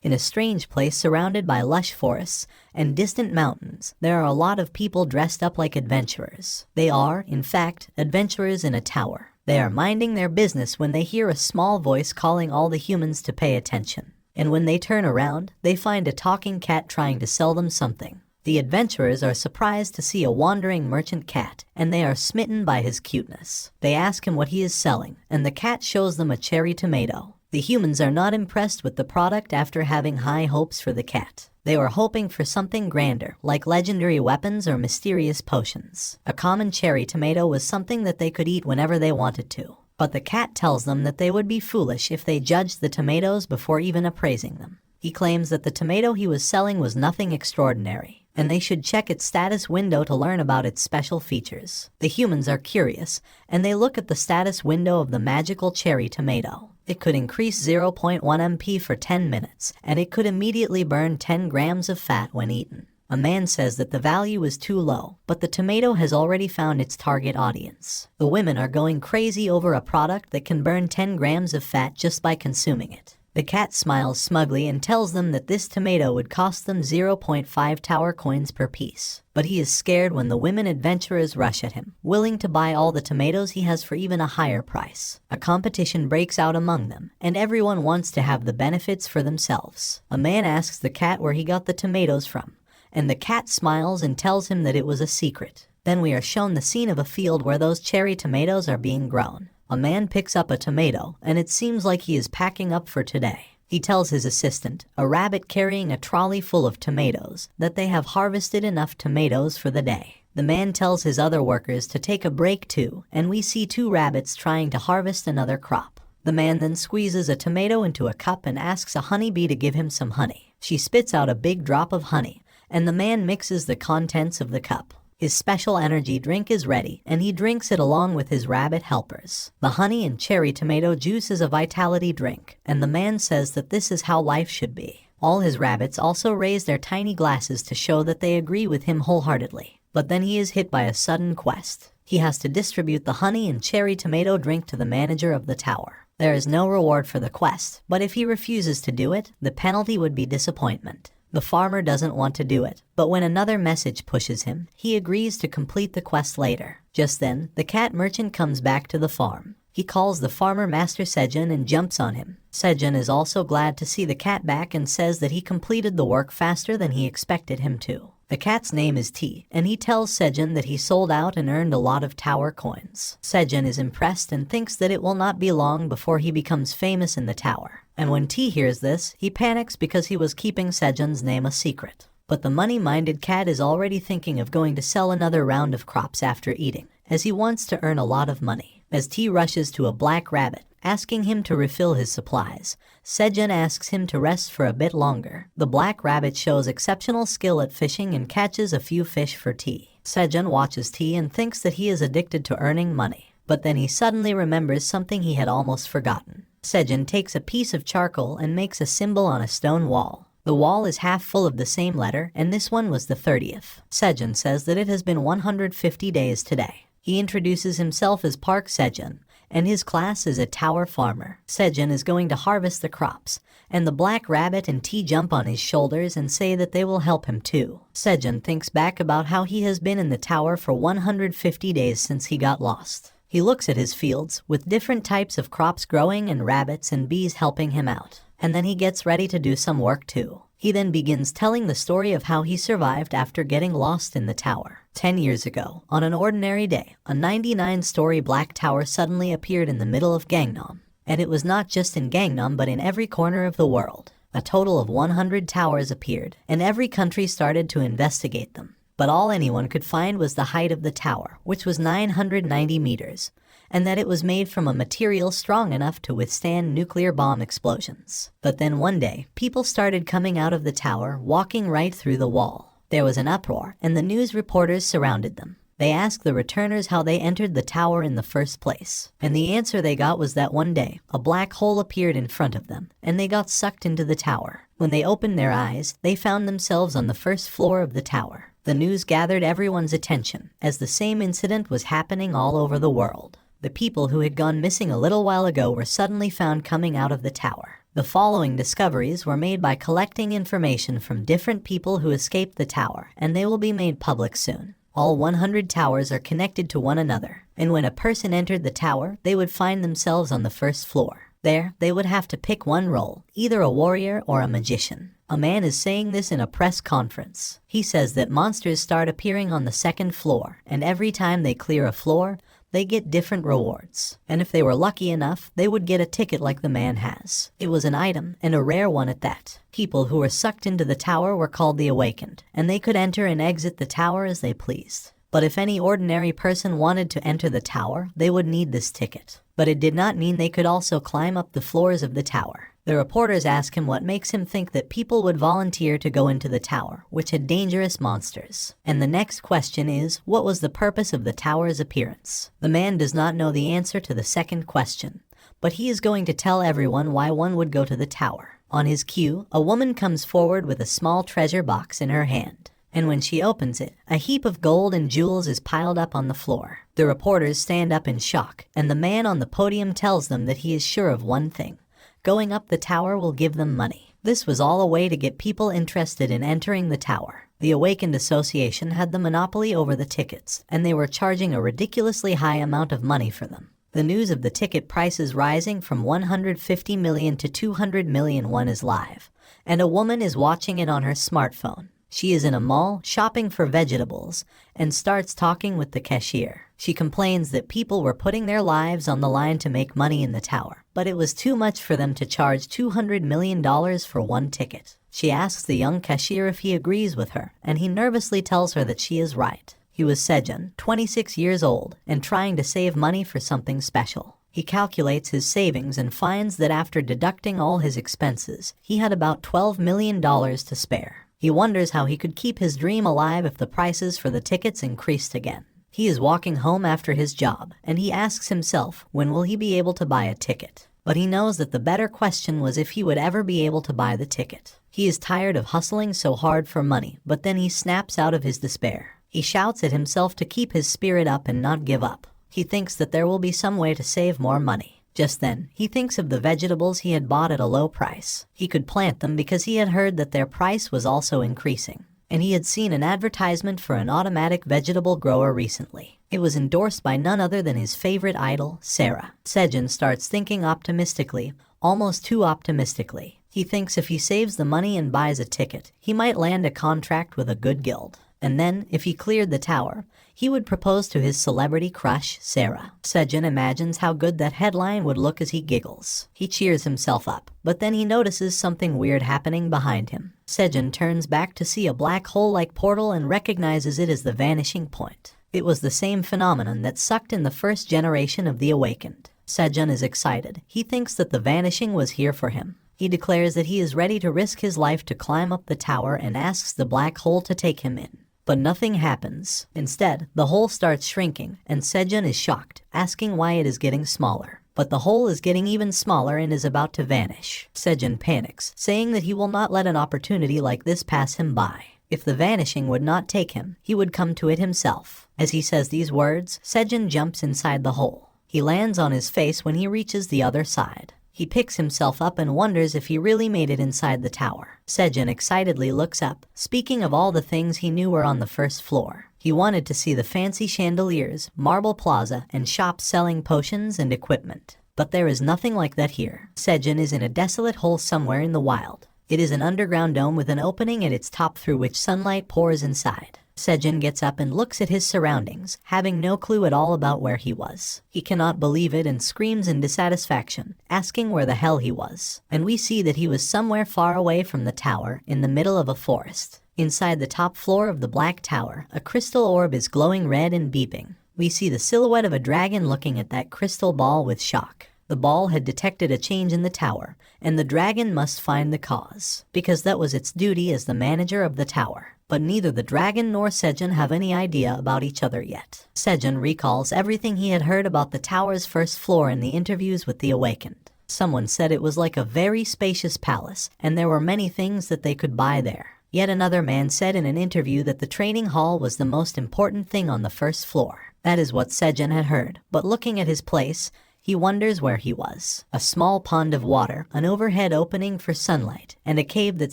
In a strange place surrounded by lush forests and distant mountains, there are a lot of people dressed up like adventurers. They are, in fact, adventurers in a tower. They are minding their business when they hear a small voice calling all the humans to pay attention. And when they turn around, they find a talking cat trying to sell them something. The adventurers are surprised to see a wandering merchant cat, and they are smitten by his cuteness. They ask him what he is selling, and the cat shows them a cherry tomato. The humans are not impressed with the product after having high hopes for the cat. They were hoping for something grander, like legendary weapons or mysterious potions. A common cherry tomato was something that they could eat whenever they wanted to. But the cat tells them that they would be foolish if they judged the tomatoes before even appraising them. He claims that the tomato he was selling was nothing extraordinary, and they should check its status window to learn about its special features. The humans are curious, and they look at the status window of the magical cherry tomato. It could increase 0.1 MP for 10 minutes, and it could immediately burn 10 grams of fat when eaten. A man says that the value is too low, but the tomato has already found its target audience. The women are going crazy over a product that can burn 10 grams of fat just by consuming it. The cat smiles smugly and tells them that this tomato would cost them 0.5 tower coins per piece. But he is scared when the women adventurers rush at him, willing to buy all the tomatoes he has for even a higher price. A competition breaks out among them, and everyone wants to have the benefits for themselves. A man asks the cat where he got the tomatoes from, and the cat smiles and tells him that it was a secret. Then we are shown the scene of a field where those cherry tomatoes are being grown. A man picks up a tomato, and it seems like he is packing up for today. He tells his assistant, a rabbit carrying a trolley full of tomatoes, that they have harvested enough tomatoes for the day. The man tells his other workers to take a break too, and we see 2 rabbits trying to harvest another crop. The man then squeezes a tomato into a cup and asks a honeybee to give him some honey. She spits out a big drop of honey, and the man mixes the contents of the cup. His special energy drink is ready, and he drinks it along with his rabbit helpers. The honey and cherry tomato juice is a vitality drink, and the man says that this is how life should be. All his rabbits also raise their tiny glasses to show that they agree with him wholeheartedly. But then he is hit by a sudden quest. He has to distribute the honey and cherry tomato drink to the manager of the tower. There is no reward for the quest, but if he refuses to do it, the penalty would be disappointment. The farmer doesn't want to do it, but when another message pushes him, he agrees to complete the quest later. Just then, the cat merchant comes back to the farm. He calls the farmer Master Sejun and jumps on him. Sejun is also glad to see the cat back and says that he completed the work faster than he expected him to. The cat's name is T, and he tells Sejun that he sold out and earned a lot of tower coins. Sejun is impressed and thinks that it will not be long before he becomes famous in the tower. And when T hears this, he panics because he was keeping Sejun's name a secret. But the money-minded cat is already thinking of going to sell another round of crops after eating, as he wants to earn a lot of money. As T rushes to a black rabbit, asking him to refill his supplies, Sejun asks him to rest for a bit longer. The black rabbit shows exceptional skill at fishing and catches a few fish for T. Sejun watches T and thinks that he is addicted to earning money, but then he suddenly remembers something he had almost forgotten. Sejun takes a piece of charcoal and makes a symbol on a stone wall. The wall is half full of the same letter, and this one was the 30th. Sejun says that it has been 150 days today. He introduces himself as Park Sejun, and his class is a tower farmer. Sejun is going to harvest the crops, and the black rabbit and T jump on his shoulders and say that they will help him too. Sejun thinks back about how he has been in the tower for 150 days since he got lost. He looks at his fields, with different types of crops growing and rabbits and bees helping him out. And then he gets ready to do some work too. He then begins telling the story of how he survived after getting lost in the tower. 10 years ago, on an ordinary day, a 99-story black tower suddenly appeared in the middle of Gangnam. And it was not just in Gangnam but in every corner of the world. A total of 100 towers appeared, and every country started to investigate them. But all anyone could find was the height of the tower, which was 990 meters, and that it was made from a material strong enough to withstand nuclear bomb explosions. But then one day, people started coming out of the tower, walking right through the wall. There was an uproar, and the news reporters surrounded them. They asked the returners how they entered the tower in the first place, and the answer they got was that one day, a black hole appeared in front of them, and they got sucked into the tower. When they opened their eyes, they found themselves on the first floor of the tower. The news gathered everyone's attention, as the same incident was happening all over the world. The people who had gone missing a little while ago were suddenly found coming out of the tower. The following discoveries were made by collecting information from different people who escaped the tower, and they will be made public soon. All 100 towers are connected to one another, and when a person entered the tower, they would find themselves on the first floor. There, they would have to pick one role, either a warrior or a magician. A man is saying this in a press conference. He says that monsters start appearing on the second floor, and every time they clear a floor, they get different rewards. And if they were lucky enough, they would get a ticket like the man has. It was an item, and a rare one at that. People who were sucked into the tower were called the Awakened, and they could enter and exit the tower as they pleased. But if any ordinary person wanted to enter the tower, they would need this ticket. But it did not mean they could also climb up the floors of the tower. The reporters ask him what makes him think that people would volunteer to go into the tower, which had dangerous monsters. And the next question is, what was the purpose of the tower's appearance? The man does not know the answer to the second question, but he is going to tell everyone why one would go to the tower. On his cue, a woman comes forward with a small treasure box in her hand. And when she opens it, a heap of gold and jewels is piled up on the floor. The reporters stand up in shock, and the man on the podium tells them that he is sure of one thing. Going up the tower will give them money. This was all a way to get people interested in entering the tower. The Awakened Association had the monopoly over the tickets, and they were charging a ridiculously high amount of money for them. The news of the ticket prices rising from 150 million to 200 million won is live, and a woman is watching it on her smartphone. She is in a mall shopping for vegetables and starts talking with the cashier. She complains that people were putting their lives on the line to make money in the tower, but it was too much for them to charge $200 million for one ticket. She asks the young cashier if he agrees with her, and he nervously tells her that she is right. He was Sejun, 26 years old, and trying to save money for something special. He calculates his savings and finds that after deducting all his expenses, he had about $12 million to spare. He wonders how he could keep his dream alive if the prices for the tickets increased again. He is walking home after his job, and he asks himself, when will he be able to buy a ticket? But he knows that the better question was if he would ever be able to buy the ticket. He is tired of hustling so hard for money, but then he snaps out of his despair. He shouts at himself to keep his spirit up and not give up. He thinks that there will be some way to save more money. Just then, he thinks of the vegetables he had bought at a low price. He could plant them because he had heard that their price was also increasing. And he had seen an advertisement for an automatic vegetable grower recently. It was endorsed by none other than his favorite idol, Sarah. Sejun starts thinking optimistically, almost too optimistically. He thinks if he saves the money and buys a ticket, he might land a contract with a good guild. And then, if he cleared the tower, he would propose to his celebrity crush, Sarah. Sejun imagines how good that headline would look as he giggles. He cheers himself up, but then he notices something weird happening behind him. Sejun turns back to see a black hole-like portal and recognizes it as the vanishing point. It was the same phenomenon that sucked in the first generation of the Awakened. Sejun is excited. He thinks that the vanishing was here for him. He declares that he is ready to risk his life to climb up the tower and asks the black hole to take him in. But nothing happens. Instead, the hole starts shrinking, and Sejun is shocked, asking why it is getting smaller. But the hole is getting even smaller and is about to vanish. Sejun panics, saying that he will not let an opportunity like this pass him by. If the vanishing would not take him, he would come to it himself. As he says these words, Sejun jumps inside the hole. He lands on his face when he reaches the other side. He picks himself up and wonders if he really made it inside the tower. Sejun excitedly looks up, speaking of all the things he knew were on the first floor. He wanted to see the fancy chandeliers, marble plaza, and shops selling potions and equipment. But there is nothing like that here. Sejun is in a desolate hole somewhere in the wild. It is an underground dome with an opening at its top through which sunlight pours inside. Sejun gets up and looks at his surroundings, having no clue at all about where he was. He cannot believe it and screams in dissatisfaction, asking where the hell he was. And we see that he was somewhere far away from the tower, in the middle of a forest. Inside the top floor of the Black Tower, a crystal orb is glowing red and beeping. We see the silhouette of a dragon looking at that crystal ball with shock. The ball had detected a change in the tower, and the dragon must find the cause, because that was its duty as the manager of the tower. But neither the dragon nor Sejun have any idea about each other yet. Sejun recalls everything he had heard about the tower's first floor in the interviews with the Awakened. Someone said it was like a very spacious palace, and there were many things that they could buy there. Yet another man said in an interview that the training hall was the most important thing on the first floor. That is what Sejun had heard, but looking at his place, He wonders where he was. A small pond of water, an overhead opening for sunlight, and a cave that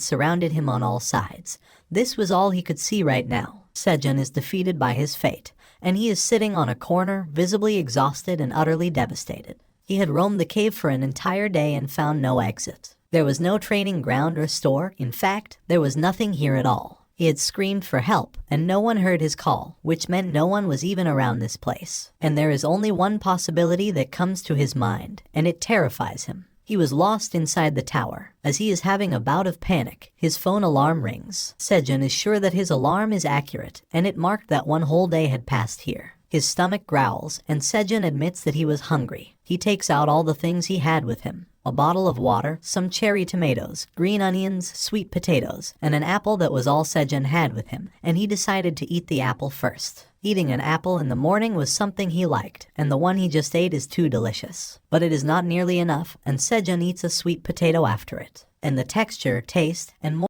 surrounded him on all sides. This was all he could see right now. Sejun is defeated by his fate, and he is sitting on a corner, visibly exhausted and utterly devastated. He had roamed the cave for an entire day and found no exit. There was no trading ground or store. In fact, there was nothing here at all. He had screamed for help, and no one heard his call, which meant no one was even around this place. And there is only one possibility that comes to his mind, and it terrifies him. He was lost inside the tower. As he is having a bout of panic, his phone alarm rings. Sejun is sure that his alarm is accurate, and it marked that one whole day had passed here. His stomach growls, and Sejun admits that he was hungry. He takes out all the things he had with him. A bottle of water, some cherry tomatoes, green onions, sweet potatoes, and an apple that was all Sejun had with him, and he decided to eat the apple first. Eating an apple in the morning was something he liked, and the one he just ate is too delicious. But it is not nearly enough, and Sejun eats a sweet potato after it. And the texture, taste, and